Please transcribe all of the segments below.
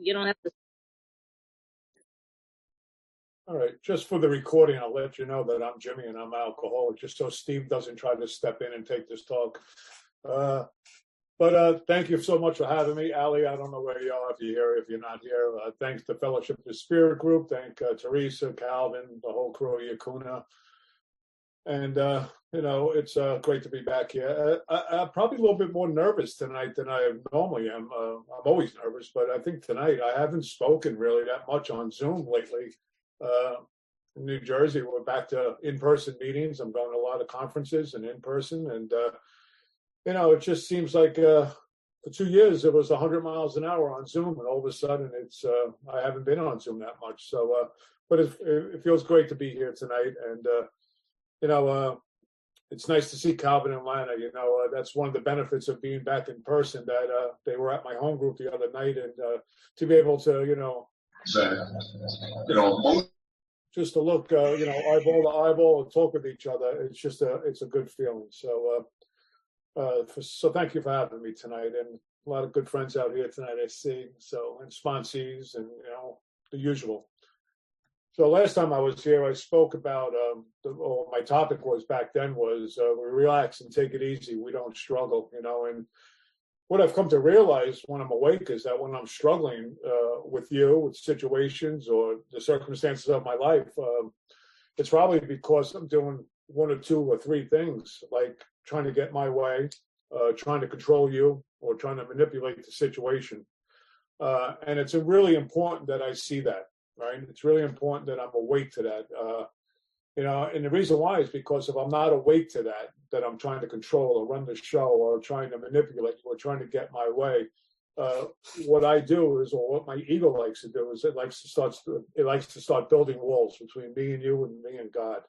You don't have to. All right. Just for the recording, I'll let you know that I'm Jimmy and I'm alcoholic, just so Steve doesn't try to step in and take this talk. But thank you so much for having me. Ali, I don't know where you are, if you're here, if you're not here. Thanks to Fellowship of the Spirit Group. Thank Teresa, Calvin, the whole crew, Yakuna. And, it's great to be back here. I'm probably a little bit more nervous tonight than I normally am. I'm always nervous, but I think tonight I haven't spoken really that much on Zoom lately. In New Jersey, we're back to in-person meetings. I'm going to a lot of conferences and in-person. And, it just seems like for 2 years, it was 100 miles an hour on Zoom. And all of a sudden, I haven't been on Zoom that much. So, but it feels great to be here tonight. And, it's nice to see Calvin and Lana. That's one of the benefits of being back in person, that they were at my home group the other night, and to be able to, just to look, eyeball to eyeball and talk with each other. It's a good feeling. So, so thank you for having me tonight, and a lot of good friends out here tonight, I see. So, and sponsees, and the usual. So last time I was here, I spoke about my topic was back then was we relax and take it easy. We don't struggle, and what I've come to realize when I'm awake is that when I'm struggling with situations or the circumstances of my life, it's probably because I'm doing one or two or three things, like trying to get my way, trying to control you, or trying to manipulate the situation. And it's really important that I see that. Right. It's really important that I'm awake to that, and the reason why is because if I'm not awake to that I'm trying to control or run the show or trying to manipulate or trying to get my way, what I do is, or what my ego likes to do is it likes to start building walls between me and you and me and God.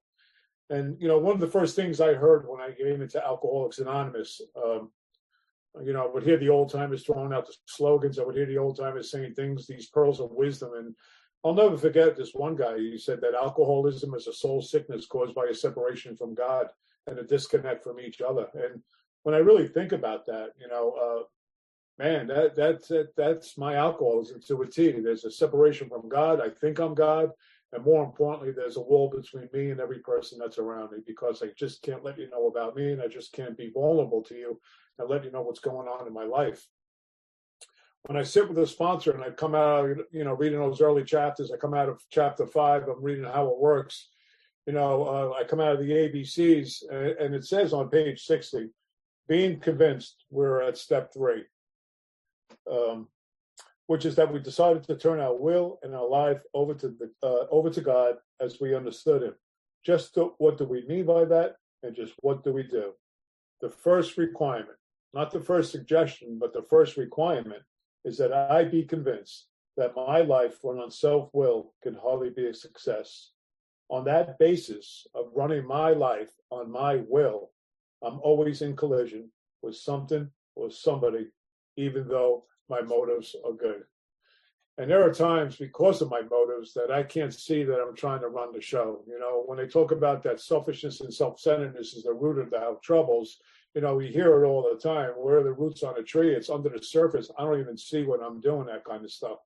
And, one of the first things I heard when I came into Alcoholics Anonymous, I would hear the old timers throwing out the slogans. I would hear the old timers saying things, these pearls of wisdom. And I'll never forget this one guy. He said that alcoholism is a soul sickness caused by a separation from God and a disconnect from each other. And when I really think about that, man, that's my alcoholism to a T. There's a separation from God. I think I'm God. And more importantly, there's a wall between me and every person that's around me, because I just can't let you know about me, and I just can't be vulnerable to you and let you know what's going on in my life. When I sit with a sponsor and I come out, reading those early chapters, I come out of chapter 5, I'm reading how it works. I come out of the ABCs, and it says on page 60, being convinced, we're at step 3, which is that we decided to turn our will and our life over to God as we understood Him. What do we mean by that? And just what do we do? The first requirement, not the first suggestion, but the first requirement, is that I be convinced that my life run on self-will can hardly be a success. On that basis of running my life on my will, I'm always in collision with something or somebody, even though my motives are good. And there are times, because of my motives, that I can't see that I'm trying to run the show. When they talk about that selfishness and self-centeredness is the root of our troubles, we hear it all the time. Where are the roots on a tree? It's under the surface. I don't even see what I'm doing, that kind of stuff.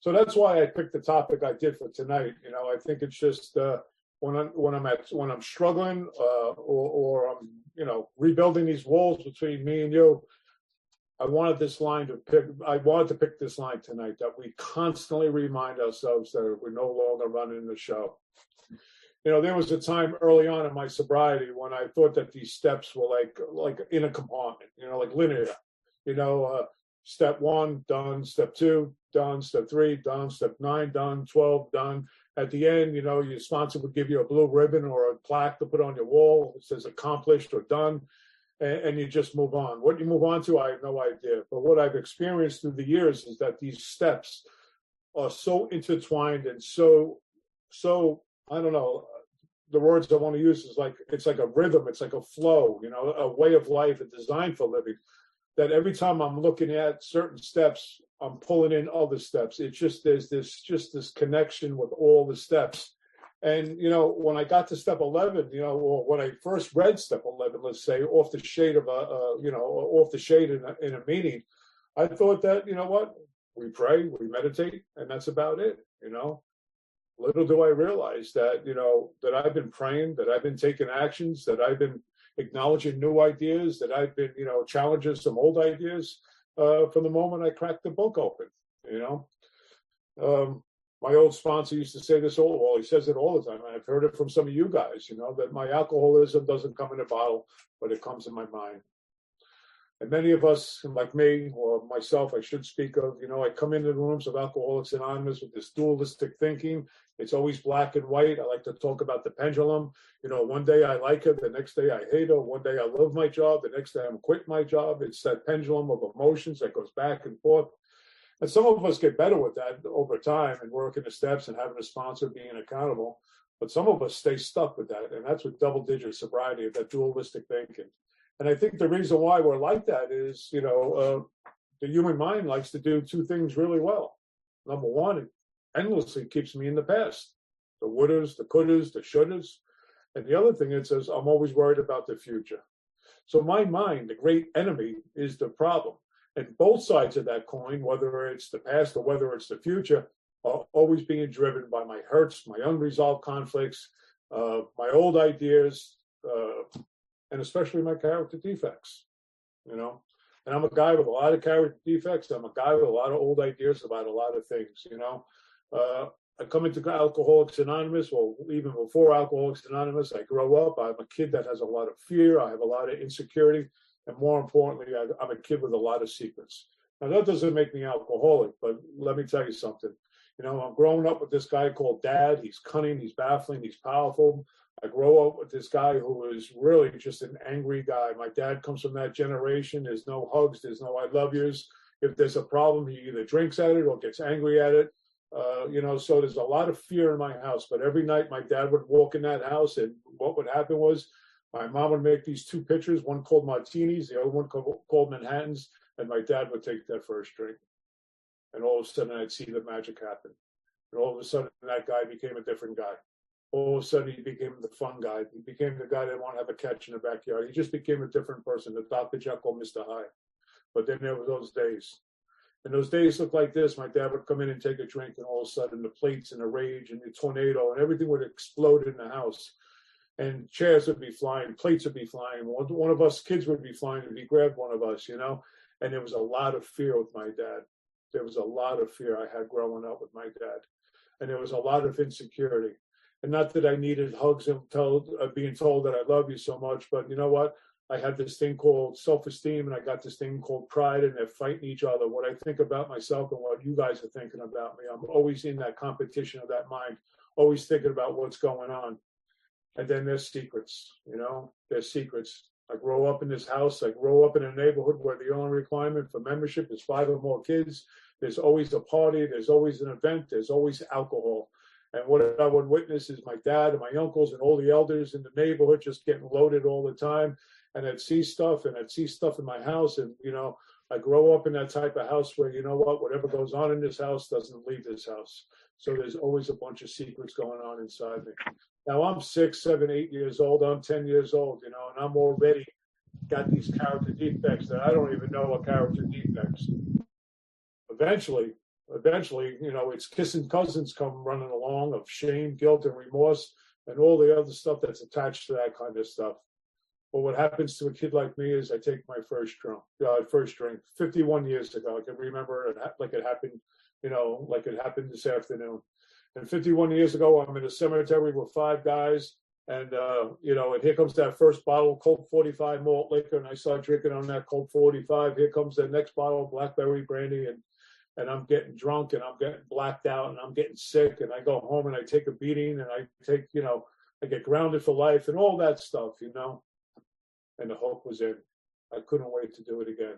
So that's why I picked the topic I did for tonight. I think it's just when I'm struggling or I'm rebuilding these walls between me and you. I wanted to pick this line tonight, that we constantly remind ourselves that we're no longer running the show. There was a time early on in my sobriety when I thought that these steps were like in a compartment, like linear. Step 1, done. Step 2, done. Step 3, done. Step 9, done. 12, done. At the end, your sponsor would give you a blue ribbon or a plaque to put on your wall. It says accomplished or done. And you just move on. What you move on to, I have no idea. But what I've experienced through the years is that these steps are so intertwined and so I don't know, the words I want to use is it's like a rhythm, it's like a flow, a way of life, a design for living, that every time I'm looking at certain steps, I'm pulling in other steps. There's this connection with all the steps. And, when I got to step 11, or when I first read step 11, let's say, off the shade in a meeting, I thought that, we pray, we meditate, and that's about it, you know. Little do I realize that, you know, that I've been praying, that I've been taking actions, that I've been acknowledging new ideas, that I've been, you know, challenging some old ideas from the moment I cracked the book open, you know. My old sponsor used to say this all, well, he says it all the time. I've heard it from some of you guys, you know, that my alcoholism doesn't come in a bottle, but it comes in my mind. And many of us, like me or myself, I should speak of, you know, I come into the rooms of Alcoholics Anonymous with this dualistic thinking. It's always black and white. I like to talk about the pendulum. You know, one day I like it, the next day I hate it. One day I love my job, the next day I'm quitting my job. It's that pendulum of emotions that goes back and forth. And some of us get better with that over time and working the steps and having a sponsor, being accountable. But some of us stay stuck with that. And that's with double-digit sobriety, that dualistic thinking. And I think the reason why we're like that is, you know, the human mind likes to do two things really well. Number one, it endlessly keeps me in the past. The wouldas, the couldas, the shouldas. And the other thing, it says, I'm always worried about the future. So my mind, the great enemy, is the problem. And both sides of that coin, whether it's the past or whether it's the future, are always being driven by my hurts, my unresolved conflicts, my old ideas, and especially my character defects, you know. And I'm a guy with a lot of character defects. I'm a guy with a lot of old ideas about a lot of things, you know. I come into Alcoholics Anonymous, well, even before Alcoholics Anonymous, I grow up. I'm a kid that has a lot of fear. I have a lot of insecurity. And more importantly, I'm a kid with a lot of secrets. Now, that doesn't make me alcoholic, but let me tell you something. You know, I'm growing up with this guy called Dad. He's cunning, he's baffling, he's powerful. I grow up with this guy who is really just an angry guy. My dad comes from that generation. There's no hugs, there's no I love yous. If there's a problem, he either drinks at it or gets angry at it. You know, so there's a lot of fear in my house. But every night my dad would walk in that house, and what would happen was my mom would make these two pitchers, one called martinis, the other one called Manhattans, and my dad would take that first drink. And all of a sudden I'd see the magic happen. And all of a sudden that guy became a different guy. All of a sudden he became the fun guy. He became the guy that wanted to have a catch in the backyard. He just became a different person, the Dr. Jekyll, Mr. Hyde. But then there were those days. And those days looked like this. My dad would come in and take a drink, and all of a sudden the plates and the rage and the tornado and everything would explode in the house. And chairs would be flying, plates would be flying. One of us kids would be flying, and he grabbed one of us, you know. And there was a lot of fear with my dad. There was a lot of fear I had growing up with my dad. And there was a lot of insecurity. And not that I needed hugs and being told that I love you so much, but you know what? I had this thing called self-esteem, and I got this thing called pride, and they're fighting each other. What I think about myself and what you guys are thinking about me, I'm always in that competition of that mind, always thinking about what's going on. And then there's secrets, you know, there's secrets. I grow up in this house. I grow up in a neighborhood where the only requirement for membership is 5 or more kids. There's always a party. There's always an event. There's always alcohol. And what I would witness is my dad and my uncles and all the elders in the neighborhood just getting loaded all the time. And I'd see stuff, and I'd see stuff in my house. And, you know, I grow up in that type of house where, you know what, whatever goes on in this house doesn't leave this house. So there's always a bunch of secrets going on inside me. Now I'm 6, 7, 8 years old. I'm 10 years old, you know, and I'm already got these character defects that I don't even know are character defects. Eventually, you know, it's kissing cousins come running along of shame, guilt, and remorse, and all the other stuff that's attached to that kind of stuff. But what happens to a kid like me is I take my first drink 51 years ago. I can remember it like it happened, you know, like it happened this afternoon. And 51 years ago, I'm in a cemetery with 5 guys. And, you know, and here comes that first bottle of Colt 45 malt liquor. And I start drinking on that Colt 45. Here comes the next bottle of blackberry brandy. And I'm getting drunk, and I'm getting blacked out, and I'm getting sick. And I go home and I take a beating, and I take, you know, I get grounded for life and all that stuff, you know. And the hope was in. I couldn't wait to do it again.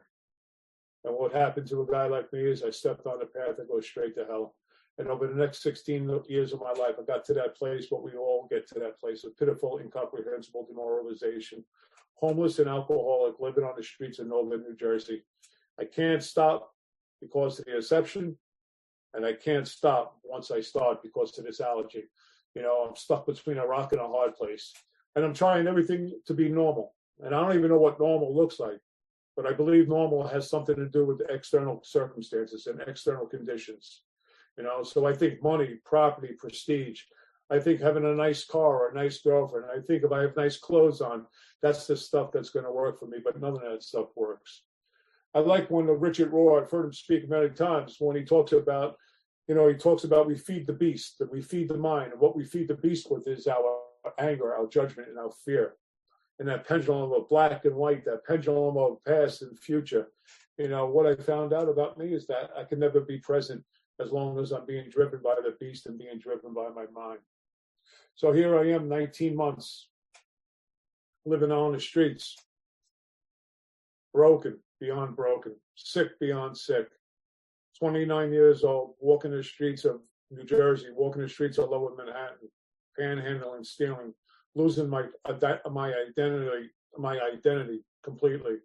And what happened to a guy like me is I stepped on the path that goes straight to hell. And over the next 16 years of my life, I got to that place, what we all get to that place, a pitiful, incomprehensible demoralization. Homeless and alcoholic, living on the streets of northern New Jersey. I can't stop because of the exception, and I can't stop once I start because of this allergy. You know, I'm stuck between a rock and a hard place. And I'm trying everything to be normal. And I don't even know what normal looks like. But I believe normal has something to do with external circumstances and external conditions. So I think money, property, prestige. I think having a nice car or a nice girlfriend. I think if I have nice clothes on, that's the stuff that's going to work for me. But none of that stuff works. I like when Richard Rohr, I've heard him speak many times, when he talks about, we feed the beast and we feed the mind. And what we feed the beast with is our anger, our judgment, and our fear. And that pendulum of black and white, that pendulum of past and future. What I found out about me is that I can never be present as long as I'm being driven by the beast and being driven by my mind. So here I am, 19 months, living on the streets, broken beyond broken, sick beyond sick, 29 years old, walking the streets of New Jersey, walking the streets of Lower Manhattan, panhandling, stealing, losing my identity completely,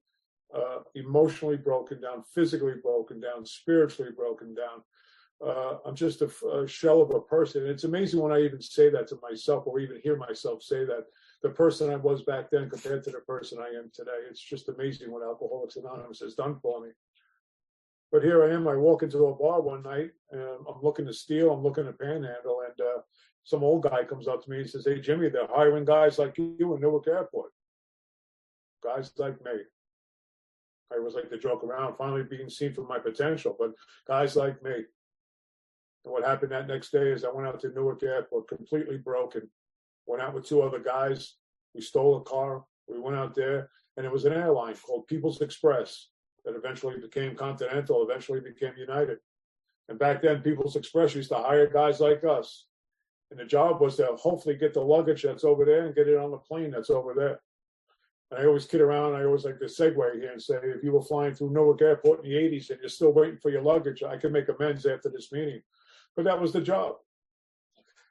emotionally broken down, physically broken down, spiritually broken down. I'm just a shell of a person. It's amazing when I even say that to myself or even hear myself say that, the person I was back then compared to the person I am today. It's just amazing what Alcoholics Anonymous has done for me. But here I am. I walk into a bar one night, and I'm looking to steal. I'm looking to panhandle, and some old guy comes up to me and says, "Hey, Jimmy, they're hiring guys like you in Newark Airport. Guys like me." I always like to joke around, finally being seen for my potential, but guys like me. And what happened that next day is I went out to Newark Airport completely broken. Went out with two other guys. We stole a car. We went out there, and it was an airline called People's Express that eventually became Continental, eventually became United. And back then, People's Express used to hire guys like us. And the job was to hopefully get the luggage that's over there and get it on the plane that's over there. And I always kid around. I always like to segue here and say, if you were flying through Newark Airport in the 80s and you're still waiting for your luggage, I can make amends after this meeting. But that was the job.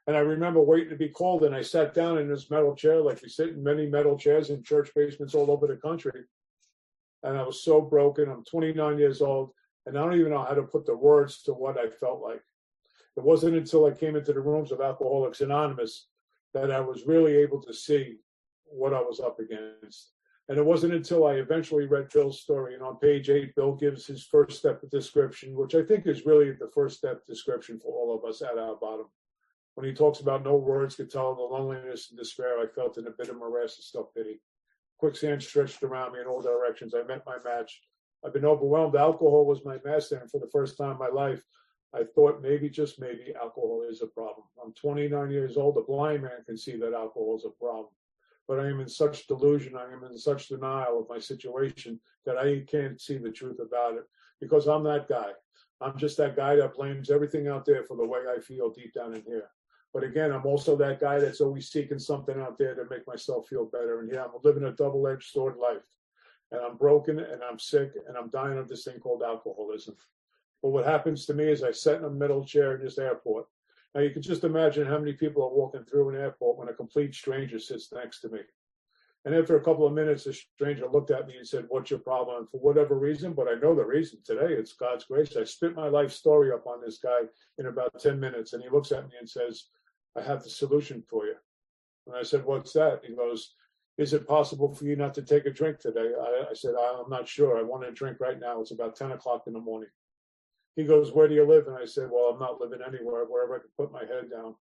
And I remember waiting to be called, and I sat down in this metal chair, like we sit in many metal chairs in church basements all over the country. And I was so broken. I'm 29 years old, and I don't even know how to put the words to what I felt like. It wasn't until I came into the rooms of Alcoholics Anonymous that I was really able to see what I was up against. And it wasn't until I eventually read Bill's story. And on page 8, Bill gives his first step description, which I think is really the first step description for all of us at our bottom. When he talks about no words could tell the loneliness and despair I felt in a bit of morass of self-pity. Quicksand stretched around me in all directions. I met my match. I've been overwhelmed. Alcohol was my master, and for the first time in my life, I thought maybe, just maybe, alcohol is a problem. I'm 29 years old. A blind man can see that alcohol is a problem. But I am in such delusion, I am in such denial of my situation that I can't see the truth about it, because I'm that guy. I'm just that guy that blames everything out there for the way I feel deep down in here. But again, I'm also that guy that's always seeking something out there to make myself feel better. And yeah, I'm living a double-edged sword life. And I'm broken, and I'm sick, and I'm dying of this thing called alcoholism. But what happens to me is I sit in a metal chair in this airport. Now, you can just imagine how many people are walking through an airport when a complete stranger sits next to me. And after a couple of minutes, the stranger looked at me and said, "What's your problem?" And for whatever reason, but I know the reason today, it's God's grace. I spit my life story up on this guy in about 10 minutes. And he looks at me and says, "I have the solution for you." And I said, "What's that?" He goes, "Is it possible for you not to take a drink today?" I said, "I'm not sure. I want a drink right now. It's about 10 o'clock in the morning." He goes, "Where do you live?" And I said, "Well, I'm not living anywhere, wherever I can put my head down."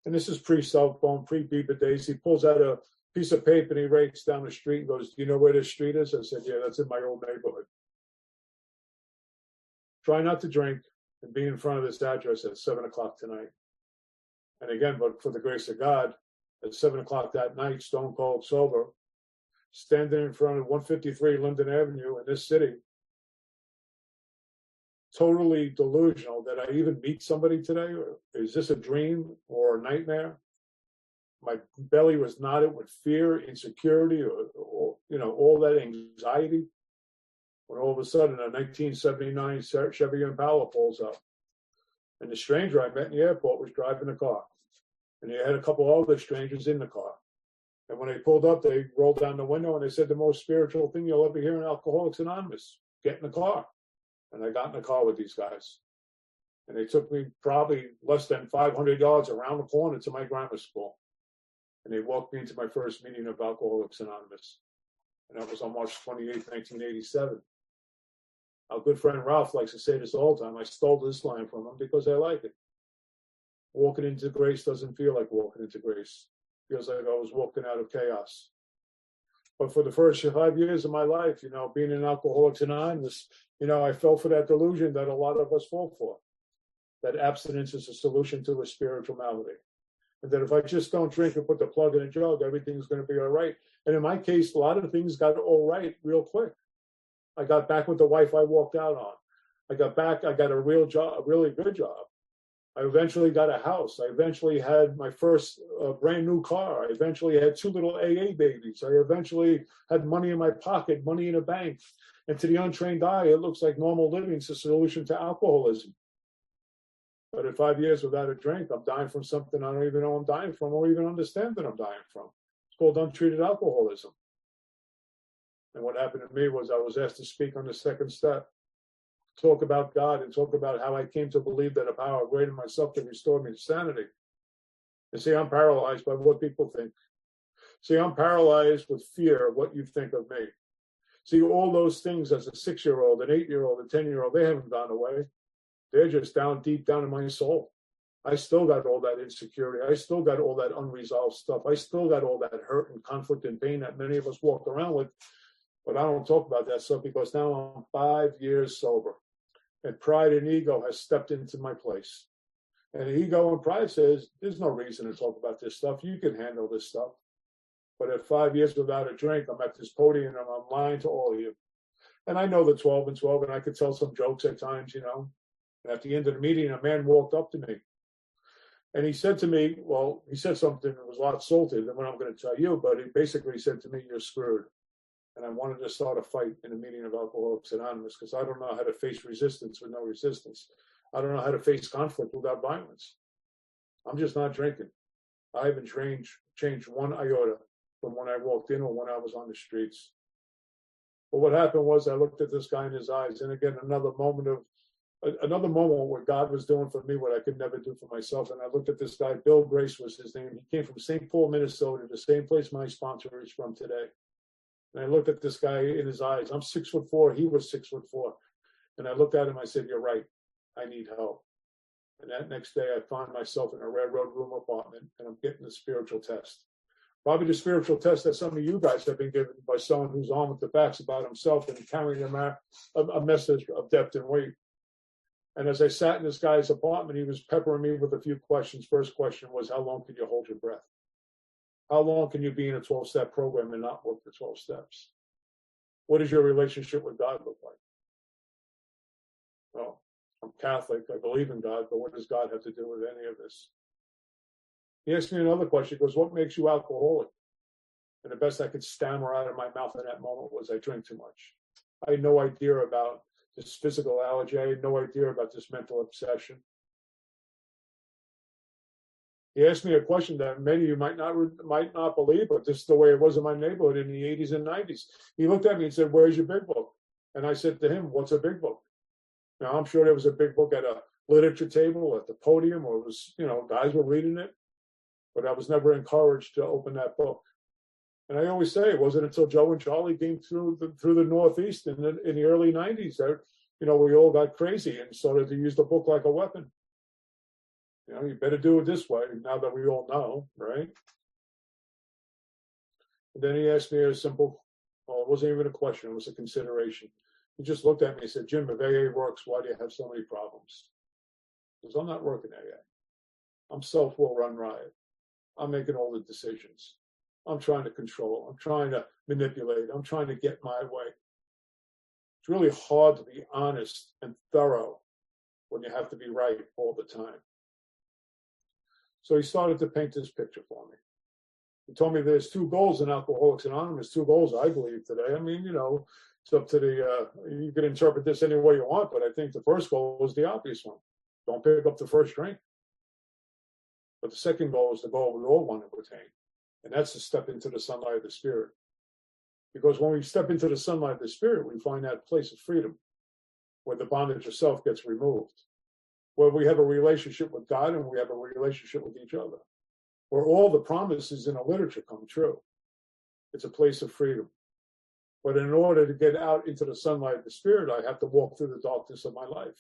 And this is pre-cell phone, pre-Beaver days. He pulls out a piece of paper and he writes down the street and goes, "Do you know where this street is?" I said, "Yeah, that's in my old neighborhood. Try not to drink and be in front of this address at 7 o'clock tonight." And again, but for the grace of God, at 7 o'clock that night, stone cold sober, standing in front of 153 Linden Avenue in this city, totally delusional that I even meet somebody today. Is this a dream or a nightmare? My belly was knotted with fear, insecurity, or all that anxiety. When all of a sudden, a 1979 Chevy Impala pulls up, and the stranger I met in the airport was driving the car, and he had a couple other strangers in the car. And when they pulled up, they rolled down the window and they said, "The most spiritual thing you'll ever hear in Alcoholics Anonymous: get in the car." And I got in the car with these guys. And they took me probably less than 500 yards around the corner to my grammar school. And they walked me into my first meeting of Alcoholics Anonymous. And that was on March 28th, 1987. Our good friend Ralph likes to say this all the time. I stole this line from him because I like it. Walking into grace doesn't feel like walking into grace. It feels like I was walking out of chaos. But for the first 5 years of my life, being an Alcoholics Anonymous, I fell for that delusion that a lot of us fall for, that abstinence is a solution to a spiritual malady. And that if I just don't drink and put the plug in a jug, everything's going to be all right. And in my case, a lot of things got all right real quick. I got back with the wife I walked out on. I got a real job, a really good job. I eventually got a house. I eventually had my first brand new car. I eventually had 2 little AA babies. I eventually had money in my pocket, money in a bank. And to the untrained eye, it looks like normal living is a solution to alcoholism. But at 5 years without a drink, I'm dying from something I don't even know I'm dying from or even understand that I'm dying from. It's called untreated alcoholism. And what happened to me was I was asked to speak on the second step, talk about God and talk about how I came to believe that a power greater than myself can restore me to sanity. And see, I'm paralyzed by what people think. See, I'm paralyzed with fear of what you think of me. See, all those things as a 6-year-old, an 8-year-old, a 10-year-old, they haven't gone away. They're just down deep down in my soul. I still got all that insecurity. I still got all that unresolved stuff. I still got all that hurt and conflict and pain that many of us walk around with. But I don't talk about that stuff because now I'm 5 years sober. And pride and ego has stepped into my place. And ego and pride says, there's no reason to talk about this stuff. You can handle this stuff. But at 5 years without a drink, I'm at this podium and I'm lying to all of you. And I know the 12 and 12, and I could tell some jokes at times, And at the end of the meeting, a man walked up to me. And he said to me, he said something that was a lot salty than what I'm going to tell you, but he basically said to me, you're screwed. And I wanted to start a fight in a meeting of Alcoholics Anonymous because I don't know how to face resistance with no resistance. I don't know how to face conflict without violence. I'm just not drinking. I haven't changed one iota from when I walked in or when I was on the streets. But what happened was I looked at this guy in his eyes, and again, another moment where God was doing for me what I could never do for myself. And I looked at this guy, Bill Grace was his name. He came from St. Paul, Minnesota, the same place my sponsor is from today. And I looked at this guy in his eyes. I'm 6'4", he was 6'4". And I looked at him, I said, you're right, I need help. And that next day I found myself in a railroad room apartment and I'm getting a spiritual test. Probably the spiritual test that some of you guys have been given by someone who's on with the facts about himself and carrying a message of depth and weight. And as I sat in this guy's apartment, he was peppering me with a few questions. First question was, how long can you hold your breath? How long can you be in a 12-step program and not work the 12 steps? What does your relationship with God look like? Well, I'm Catholic. I believe in God, but what does God have to do with any of this? He asked me another question. He goes, what makes you alcoholic? And the best I could stammer out of my mouth in that moment was, I drink too much. I had no idea about this physical allergy. I had no idea about this mental obsession. He asked me a question that many of you might not believe, but this is the way it was in my neighborhood in the 80s and 90s. He looked at me and said, where's your big book? And I said to him, what's a big book? Now, I'm sure there was a big book at a literature table at the podium, or it was, guys were reading it, but I was never encouraged to open that book. And I always say it wasn't until Joe and Charlie came through the Northeast in the early 90s that, we all got crazy and started to use the book like a weapon. You better do it this way, now that we all know, right? And then he asked me a simple, it wasn't even a question, it was a consideration. He just looked at me and said, Jim, if AA works, why do you have so many problems? Because I'm not working AA. I'm self-will run riot. I'm making all the decisions. I'm trying to control. I'm trying to manipulate. I'm trying to get my way. It's really hard to be honest and thorough when you have to be right all the time. So he started to paint this picture for me. He told me there's 2 goals in Alcoholics Anonymous, 2 goals, I believe, today. I mean, it's up to you can interpret this any way you want, but I think the first goal is the obvious one. Don't pick up the first drink. But the second goal is the goal we all want to attain, and that's to step into the sunlight of the Spirit. Because when we step into the sunlight of the Spirit, we find that place of freedom where the bondage of self gets removed, where we have a relationship with God and we have a relationship with each other, where all the promises in the literature come true. It's a place of freedom. But in order to get out into the sunlight of the Spirit, I have to walk through the darkness of my life.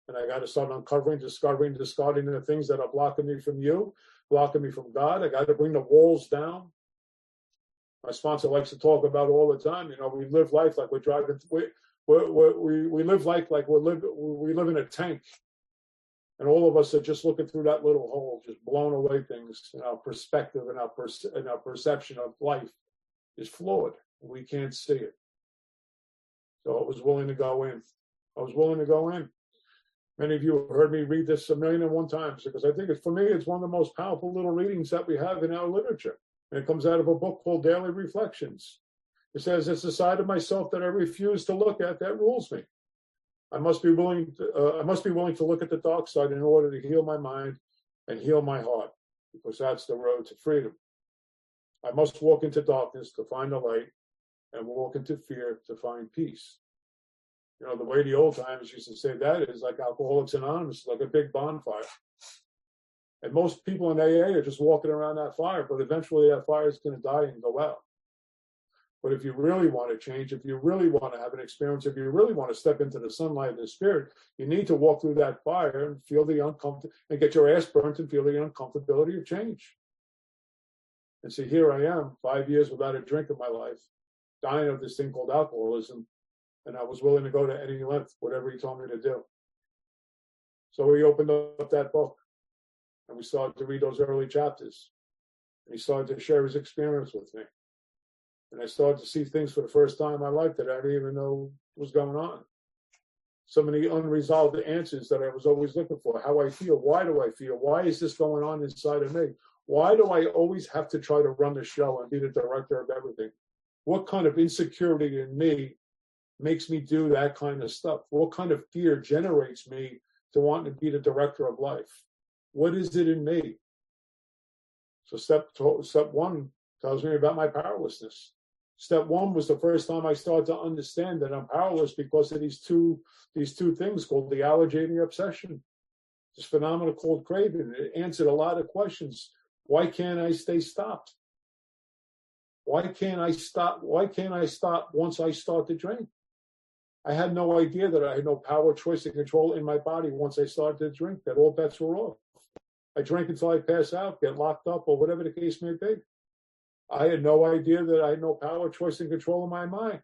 And I got to start uncovering, discovering, discarding the things that are blocking me from you, blocking me from God. I got to bring the walls down. My sponsor likes to talk about all the time. We live life like we're driving. We live life like we live in a tank. And all of us are just looking through that little hole, just blowing away things. And our perspective and our perception of life is flawed. We can't see it. So I was willing to go in. Many of you have heard me read this 1,000,001 times because I think for me, it's one of the most powerful little readings that we have in our literature. And it comes out of a book called Daily Reflections. It says, it's the side of myself that I refuse to look at that rules me. I must be willing to look at the dark side in order to heal my mind and heal my heart, because that's the road to freedom. I must walk into darkness to find the light and walk into fear to find peace. The way the old timers used to say that is like Alcoholics Anonymous, like a big bonfire. And most people in AA are just walking around that fire, but eventually that fire is going to die and go out. But if you really want to change, if you really want to have an experience, if you really want to step into the sunlight of the Spirit, you need to walk through that fire and feel the uncomfortable, and get your ass burnt and feel the uncomfortability of change. And see, here I am, 5 years without a drink in my life, dying of this thing called alcoholism. And I was willing to go to any length, whatever he told me to do. So he opened up that book, and we started to read those early chapters. And he started to share his experience with me. And I started to see things for the first time in my life that I didn't even know was going on. So many unresolved answers that I was always looking for. How I feel. Why do I feel? Why is this going on inside of me? Why do I always have to try to run the show and be the director of everything? What kind of insecurity in me makes me do that kind of stuff? What kind of fear generates me to want to be the director of life? What is it in me? So step one tells me about my powerlessness. Step one was the first time I started to understand that I'm powerless because of these two things called the allergy and the obsession. This phenomenon called craving. It answered a lot of questions. Why can't I stay stopped? Why can't I stop? Why can't I stop once I start to drink? I had no idea that I had no power, choice, and control in my body once I started to drink, that all bets were off. I drank until I pass out, get locked up, or whatever the case may be. I had no idea that I had no power, choice, and control in my mind.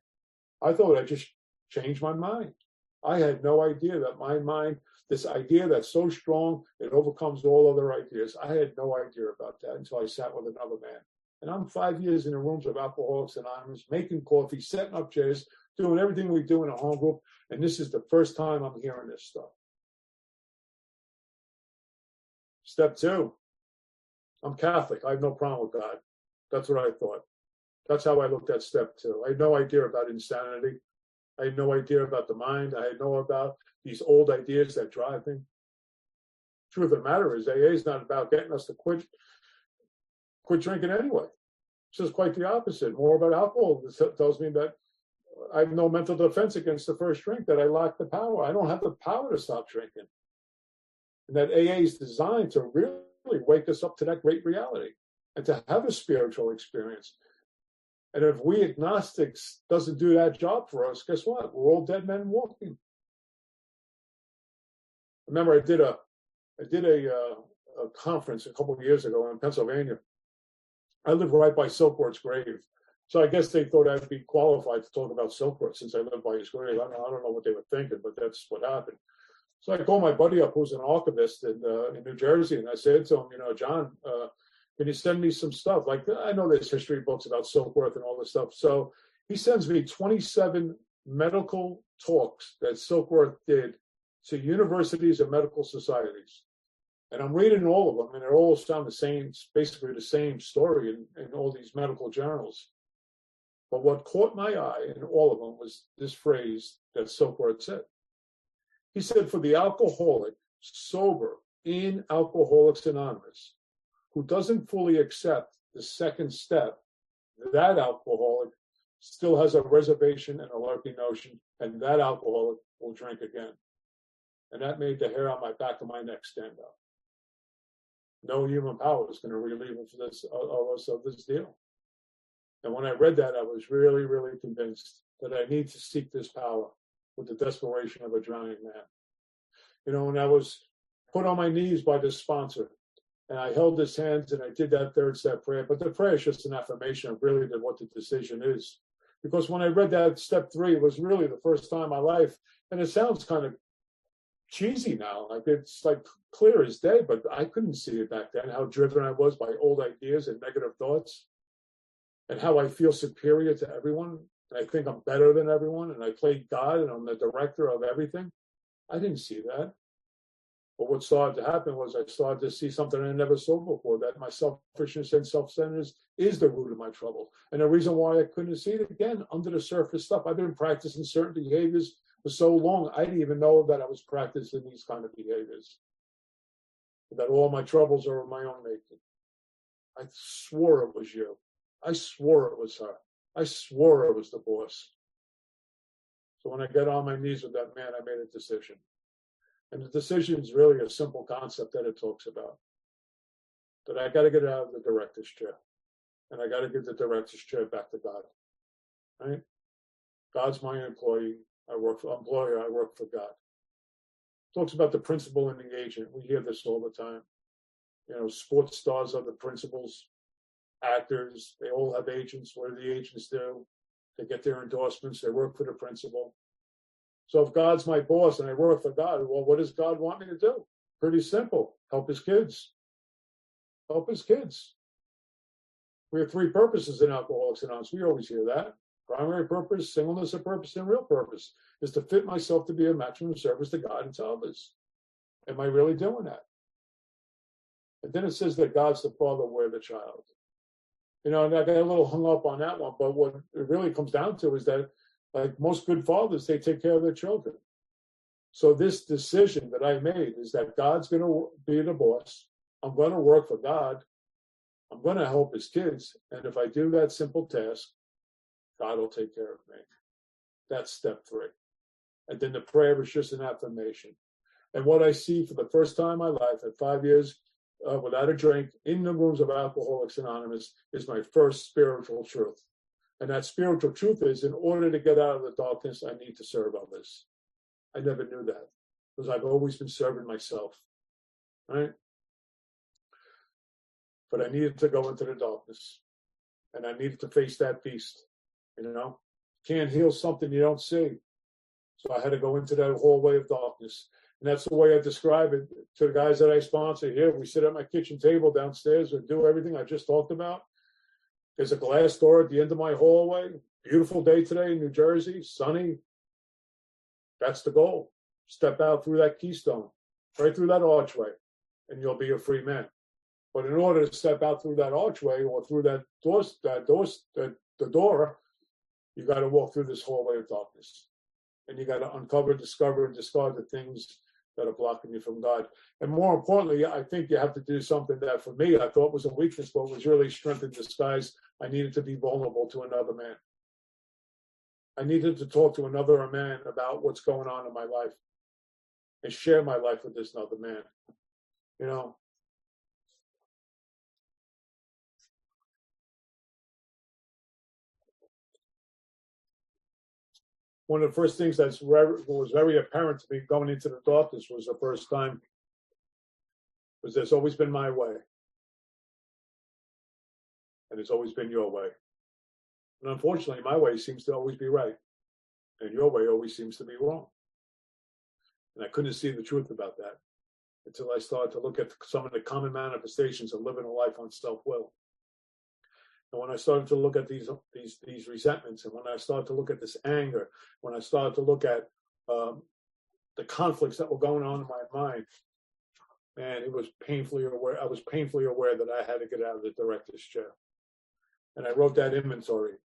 I thought I just changed my mind. I had no idea that my mind, this idea that's so strong, it overcomes all other ideas. I had no idea about that until I sat with another man. And I'm 5 years in the rooms of Alcoholics Anonymous, making coffee, setting up chairs, doing everything we do in a home group. And this is the first time I'm hearing this stuff. Step two, I'm Catholic. I have no problem with God. That's what I thought. That's how I looked at step two. I had no idea about insanity. I had no idea about the mind. I had no about these old ideas that drive me. Truth of the matter is, AA is not about getting us to quit drinking anyway. This is quite the opposite. More about alcohol. This tells me that I have no mental defense against the first drink, that I lack the power. I don't have the power to stop drinking. And that AA is designed to really wake us up to that great reality and to have a spiritual experience. And if we agnostics doesn't do that job for us, guess what? We're all dead men walking. Remember, I did a conference a couple of years ago in Pennsylvania. I live right by Silkworth's grave. So I guess they thought I'd be qualified to talk about Silkworth since I live by his grave. I don't know what they were thinking, but that's what happened. So I called my buddy up, who's an archivist in New Jersey, and I said to him, John, can you send me some stuff? Like, I know there's history books about Silkworth and all this stuff. So he sends me 27 medical talks that Silkworth did to universities and medical societies. And I'm reading all of them, and they all sound the same, basically the same story in all these medical journals. But what caught my eye in all of them was this phrase that Silkworth said. He said, for the alcoholic, sober, in Alcoholics Anonymous, who doesn't fully accept the second step, that alcoholic still has a reservation and a lurking notion, and that alcoholic will drink again. And that made the hair on my back of my neck stand up. No human power is going to relieve us of this deal. And when I read that, I was really, really convinced that I need to seek this power with the desperation of a drowning man. And I was put on my knees by this sponsor, and I held his hands and I did that third step prayer. But the prayer is just an affirmation of really what the decision is. Because when I read that step 3, it was really the first time in my life, and it sounds kind of cheesy now, like it's like clear as day, but I couldn't see it back then, how driven I was by old ideas and negative thoughts, and how I feel superior to everyone, and I think I'm better than everyone, and I play God and I'm the director of everything. I didn't see that. But what started to happen was I started to see something I never saw before, that my selfishness and self-centeredness is the root of my trouble. And the reason why I couldn't see it, again, under the surface stuff. I've been practicing certain behaviors for so long, I didn't even know that I was practicing these kind of behaviors. That all my troubles are of my own making. I swore it was you. I swore it was her. I swore it was the boss. So when I got on my knees with that man, I made a decision. And the decision is really a simple concept that it talks about. That I got to get out of the director's chair. And I got to give the director's chair back to God. Right? God's my employee. I work for God. It talks about the principal and the agent. We hear this all the time. Sports stars are the principals. Actors, they all have agents. What do the agents do? They get their endorsements. They work for the principal. So if God's my boss and I work for God, well, what does God want me to do? Pretty simple. Help his kids. Help his kids. We have 3 purposes in Alcoholics Anonymous. We always hear that. Primary purpose, singleness of purpose, and real purpose is to fit myself to be a maximum service to God and to others. Am I really doing that? And then it says that God's the father, we're the child. And I got a little hung up on that one, but what it really comes down to is that, like most good fathers, they take care of their children. So this decision that I made is that God's going to be the boss. I'm going to work for God. I'm going to help his kids. And if I do that simple task, God will take care of me. That's step 3. And then the prayer is just an affirmation. And what I see for the first time in my life at 5 years without a drink in the rooms of Alcoholics Anonymous is my first spiritual truth. And that spiritual truth is, in order to get out of the darkness, I need to serve others. I never knew that because I've always been serving myself, right? But I needed to go into the darkness, and I needed to face that beast. Can't heal something you don't see. So I had to go into that hallway of darkness. And that's the way I describe it to the guys that I sponsor here. We sit at my kitchen table downstairs and do everything I just talked about. There's a glass door at the end of my hallway. Beautiful day today in New Jersey, sunny. That's the goal. Step out through that keystone, right through that archway, and you'll be a free man. But in order to step out through that archway or through the door, you got to walk through this hallway of darkness. And you got to uncover, discover, and discard the things that are blocking you from God. And more importantly, I think you have to do something that for me, I thought was a weakness, but was really strength in disguise. I needed to be vulnerable to another man. I needed to talk to another man about what's going on in my life and share my life with this other man. One of the first things that was very apparent to me going into the darkness was the first time was there's always been my way. And it's always been your way. And unfortunately, my way seems to always be right. And your way always seems to be wrong. And I couldn't see the truth about that until I started to look at some of the common manifestations of living a life on self-will. And when I started to look at these resentments, and when I started to look at this anger, when I started to look at the conflicts that were going on in my mind, man, it was painfully aware. I was painfully aware that I had to get out of the director's chair. And I wrote that inventory,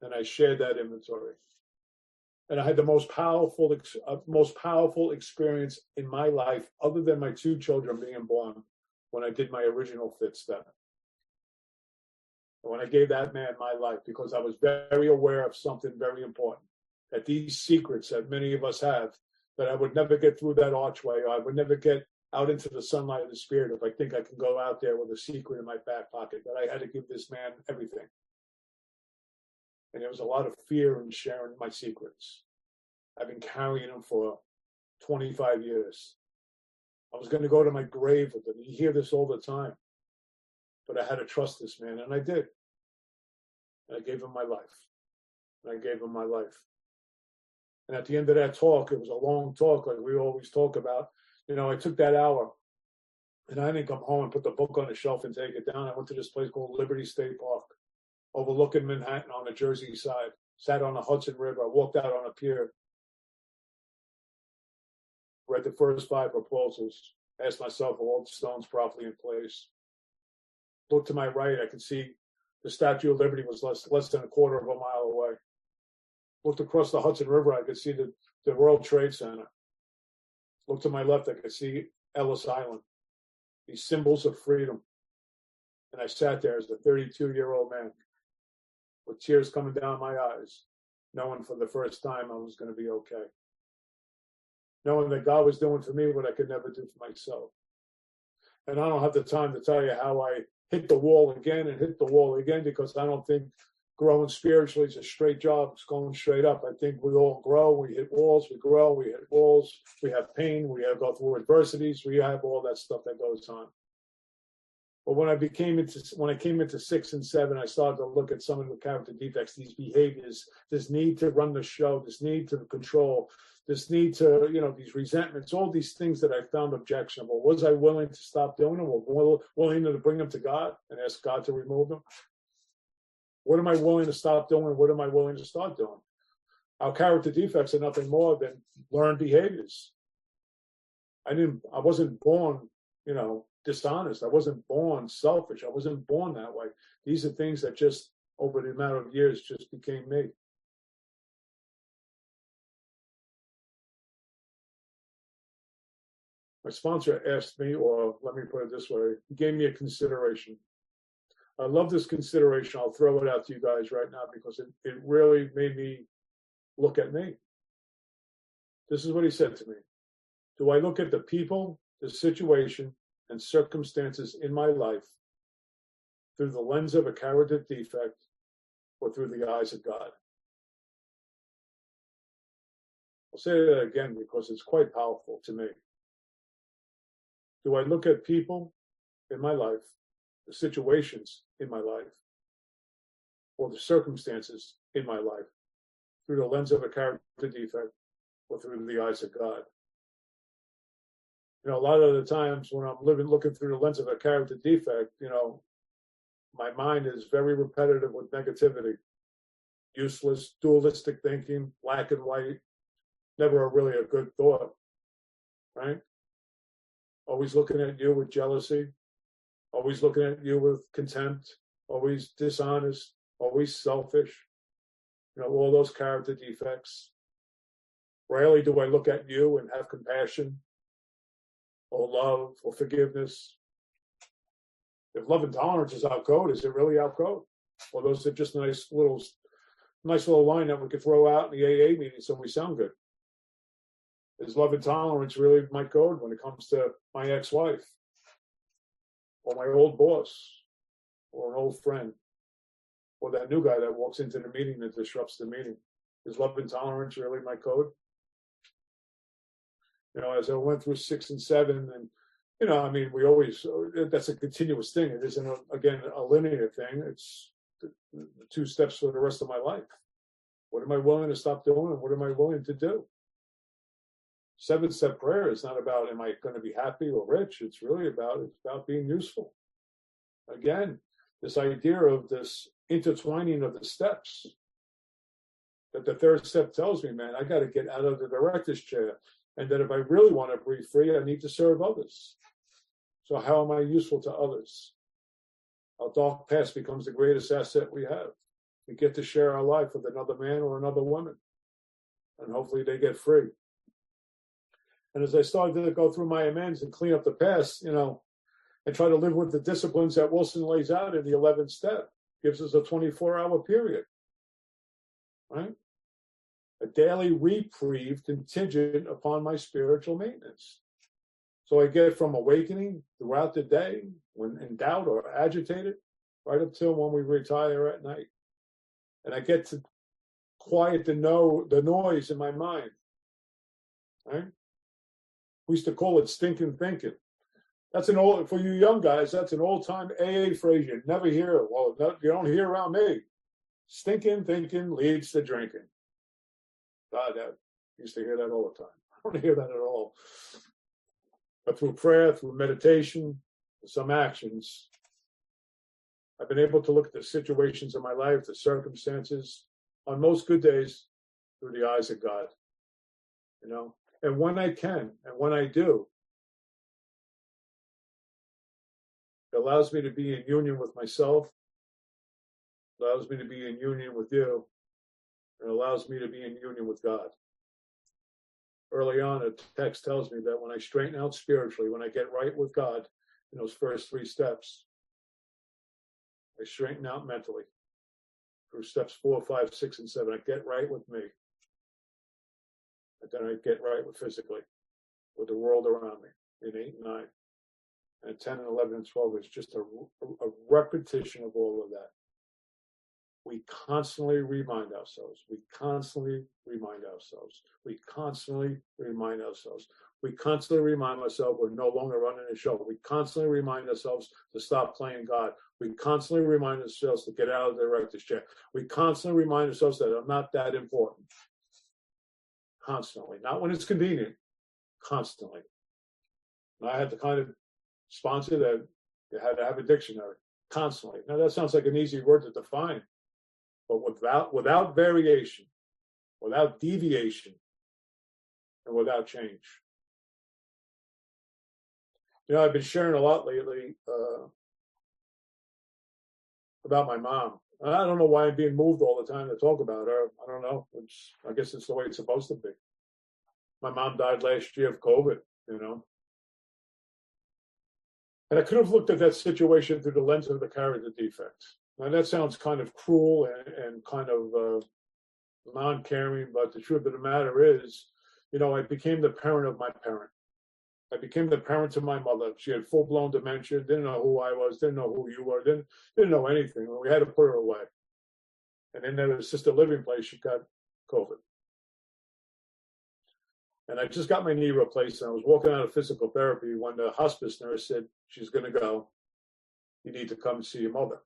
and I shared that inventory. And I had the most powerful experience in my life, other than my 2 children being born, when I did my original 5th step. When I gave that man my life, because I was very aware of something very important, that these secrets that many of us have, that I would never get through that archway, or I would never get out into the sunlight of the spirit if I think I can go out there with a secret in my back pocket, that I had to give this man everything. And there was a lot of fear in sharing my secrets. I've been carrying them for 25 years. I was going to go to my grave with them. You hear this all the time. But I had to trust this man, and I did. And I gave him my life. And I gave him my life. And at the end of that talk, it was a long talk, like we always talk about. I took that hour, and I didn't come home and put the book on the shelf and take it down. I went to this place called Liberty State Park, overlooking Manhattan on the Jersey side. Sat on the Hudson River. I walked out on a pier. Read the first 5 proposals. Asked myself, are all the stones properly in place? Looked to my right. I could see the Statue of Liberty was less than a quarter of a mile away. Looked across the Hudson River. I could see the World Trade Center. Looked to my left. I could see Ellis Island. These symbols of freedom. And I sat there as a 32-year-old man with tears coming down my eyes, knowing for the first time I was going to be okay. Knowing that God was doing for me what I could never do for myself. And I don't have the time to tell you how I hit the wall again and hit the wall again, because I don't think growing spiritually is a straight job. It's going straight up. I think we all grow. We hit walls. We grow. We hit walls. We have pain. We have go through adversities. We have all that stuff that goes on. But when I came into 6 and 7, I started to look at some of the character defects, these behaviors, this need to run the show, this need to control, this need to, these resentments, all these things that I found objectionable. Was I willing to stop doing them, or willing to bring them to God and ask God to remove them? What am I willing to stop doing? What am I willing to start doing? Our character defects are nothing more than learned behaviors. I wasn't born, dishonest. I wasn't born selfish. I wasn't born that way. These are things that just over the amount of years just became me. My sponsor asked me, or let me put it this way, he gave me a consideration. I love this consideration. I'll throw it out to you guys right now because it really made me look at me. This is what he said to me. Do I look at the people, the situation, and circumstances in my life through the lens of a character defect or through the eyes of God? I'll say that again because it's quite powerful to me. Do I look at people in my life, the situations in my life, or the circumstances in my life through the lens of a character defect or through the eyes of God? A lot of the times when I'm looking through the lens of a character defect, my mind is very repetitive with negativity, useless, dualistic thinking, black and white, never really a good thought, right? Always looking at you with jealousy, always looking at you with contempt, always dishonest, always selfish, all those character defects. Rarely do I look at you and have compassion or love or forgiveness. If love and tolerance is outcode, is it really outcode? Or those are just nice little line that we could throw out in the AA meeting so we sound good? Is love and tolerance really my code when it comes to my ex-wife or my old boss or an old friend or that new guy that walks into the meeting that disrupts the meeting? Is love and tolerance really my code? As I went through 6 and 7, and we always, that's a continuous thing. It isn't, again, a linear thing. It's the 2 steps for the rest of my life. What am I willing to stop doing, and what am I willing to do? 7-step prayer is not about, am I going to be happy or rich? It's about being useful. Again, this idea of this intertwining of the steps, that the 3rd step tells me, man, I got to get out of the director's chair. And that if I really want to breathe free, I need to serve others. So how am I useful to others? Our dark past becomes the greatest asset we have. We get to share our life with another man or another woman. And hopefully they get free. And as I started to go through my amends and clean up the past, and try to live with the disciplines that Wilson lays out in the 11th step, gives us a 24-hour period, right? A daily reprieve contingent upon my spiritual maintenance. So I get from awakening throughout the day, when in doubt or agitated, right up till when we retire at night. and I get to quiet the noise in my mind. Right? We used to call it stinking thinking. That's for you young guys, that's an old-time AA phrase you never hear. Well, you don't hear around me. Stinking thinking leads to drinking. God, I used to hear that all the time. I don't hear that at all. But through prayer, through meditation, some actions, I've been able to look at the situations in my life, the circumstances, on most good days, through the eyes of God. And when I can, and when I do, it allows me to be in union with myself, allows me to be in union with you, and allows me to be in union with God. Early on, a text tells me that when I straighten out spiritually, when I get right with God in those first 3 steps, I straighten out mentally. Through steps 4, 5, 6, and 7, I get right with me. And then I get right with physically, with the world around me in 8 and 9. And 10 and 11 and 12 is just a repetition of all of that. We constantly remind ourselves. We constantly remind ourselves. We constantly remind ourselves. We constantly remind ourselves we're no longer running the show. We constantly remind ourselves to stop playing God. We constantly remind ourselves to get out of the director's chair. We constantly remind ourselves that I'm not that important. Constantly. Not when it's convenient. Constantly. And I had the kind of sponsor that you had to have a dictionary. Constantly. Now that sounds like an easy word to define. But without variation, without deviation, and without change. I've been sharing a lot lately about my mom. I don't know why I'm being moved all the time to talk about her. I don't know. I guess it's the way it's supposed to be. My mom died last year of COVID, And I could have looked at that situation through the lens of the character defects. Now, that sounds kind of cruel and kind of non-caring, but the truth of the matter is, I became the parent of my parent. I became the parent to my mother. She had full-blown dementia, didn't know who I was, didn't know who you were, didn't know anything. We had to put her away. And in that assisted living place, she got COVID. And I just got my knee replaced, and I was walking out of physical therapy when the hospice nurse said, she's going to go. You need to come and see your mother.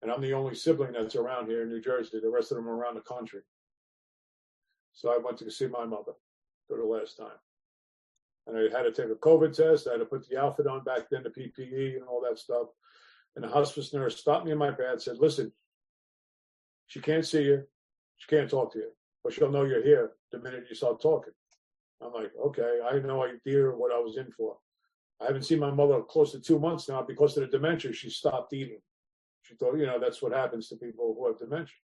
And I'm the only sibling that's around here in New Jersey. The rest of them are around the country. So I went to see my mother for the last time. And I had to take a COVID test. I had to put the outfit on back then, the PPE and all that stuff. And the hospice nurse stopped me in my bed and said, listen, she can't see you. She can't talk to you. But she'll know you're here the minute you start talking. I'm like, okay, I had no idea what I was in for. I haven't seen my mother close to 2 months now because of the dementia. She stopped eating. She thought, that's what happens to people who have dementia.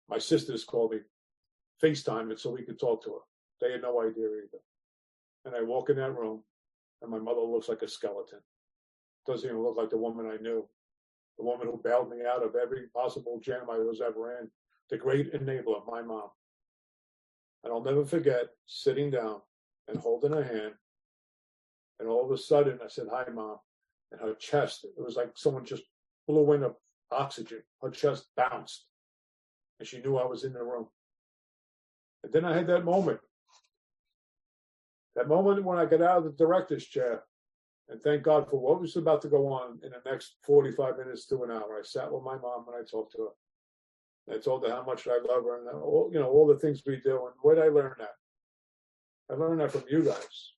My sisters called me, FaceTime it so we could talk to her. They had no idea either. And I walk in that room, and my mother looks like a skeleton. Doesn't even look like the woman I knew. The woman who bailed me out of every possible jam I was ever in. The great enabler, my mom. And I'll never forget sitting down and holding her hand. And all of a sudden, I said, hi, Mom. And her chest, it was like someone just blew in oxygen. Her chest bounced. And she knew I was in the room. And then I had that moment. That moment when I got out of the director's chair. And thank God for what was about to go on in the next 45 minutes to an hour. I sat with my mom and I talked to her. And I told her how much I love her and all the things we do. And where did I learn that? I learned that from you guys.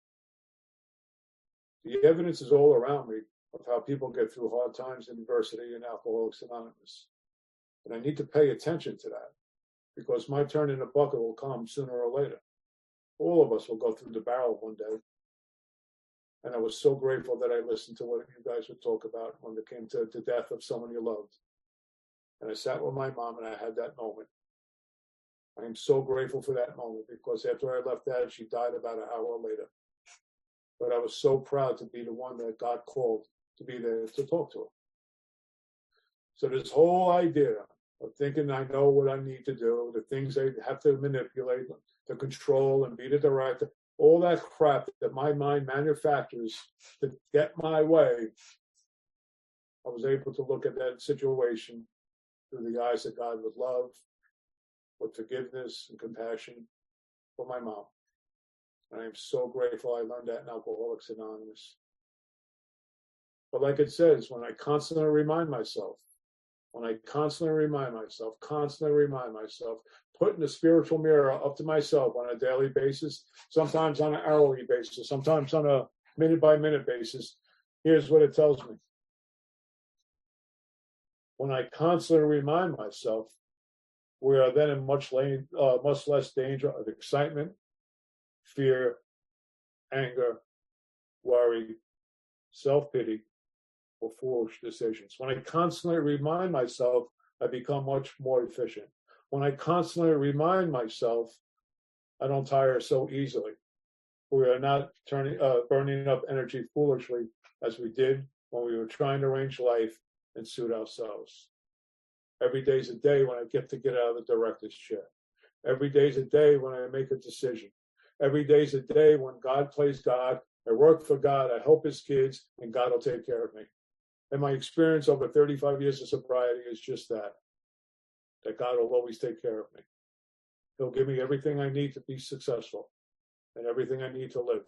The evidence is all around me of how people get through hard times and adversity in Alcoholics Anonymous. And I need to pay attention to that because my turn in the bucket will come sooner or later. All of us will go through the barrel one day. And I was so grateful that I listened to what you guys would talk about when it came to the death of someone you loved. And I sat with my mom and I had that moment. I am so grateful for that moment because after I left that, she died about an hour later. But I was so proud to be the one that God called to be there to talk to her. So this whole idea of thinking I know what I need to do, the things I have to manipulate, to control and be the director, all that crap that my mind manufactures to get my way I was able to look at that situation through the eyes of God with love, with forgiveness and compassion for my mom. And I am so grateful I learned that in Alcoholics Anonymous. But like it says, when I constantly remind myself, constantly remind myself, putting the spiritual mirror up to myself on a daily basis, sometimes on an hourly basis, sometimes on a minute-by-minute basis, here's what it tells me. When I constantly remind myself, we are then in much less danger of excitement, fear, anger, worry, self-pity, or foolish decisions. When I constantly remind myself, I become much more efficient. When I constantly remind myself, I don't tire so easily. We are not burning up energy foolishly as we did when we were trying to arrange life and suit ourselves. Every day is a day when I get to get out of the director's chair. Every day is a day when I make a decision. Every day is a day when God plays God. I work for God. I help his kids, and God will take care of me. And my experience over 35 years of sobriety is just that God will always take care of me. He'll give me everything I need to be successful and everything I need to live.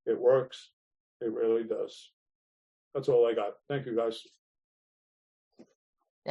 It works. It really does. That's all I got. Thank you, guys.